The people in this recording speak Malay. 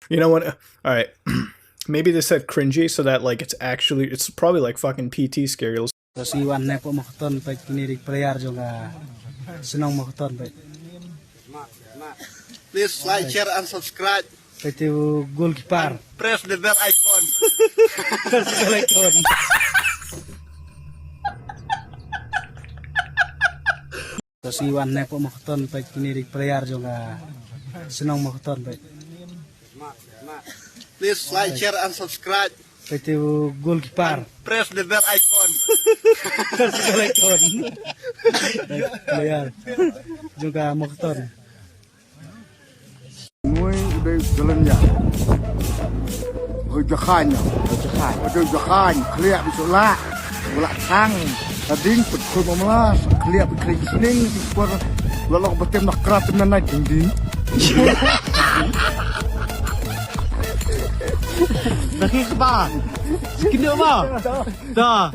You know what? All right. Maybe they said cringy so that like it's probably like fucking PT scary. Terus iwan na po makaton pa kinirig player juga senang makaton pa. Please like, share, and subscribe. Itu goalkeeper. Press the bell icon. Press the bell icon. Terus iwan na po makaton pa kinirig player juga senang makaton pa. Please like, share, and subscribe. Itu goalkeeper. Press the bell icon. Press the bell icon. Player juga makaton. Ngôi đây jalan ya. Hujakan, clear bisola, bola tang, tading betul memelas, clear bekering sening, kuar, lalu betem nak kerat tenan dinding. Nakikita ba? Skin ba? Da.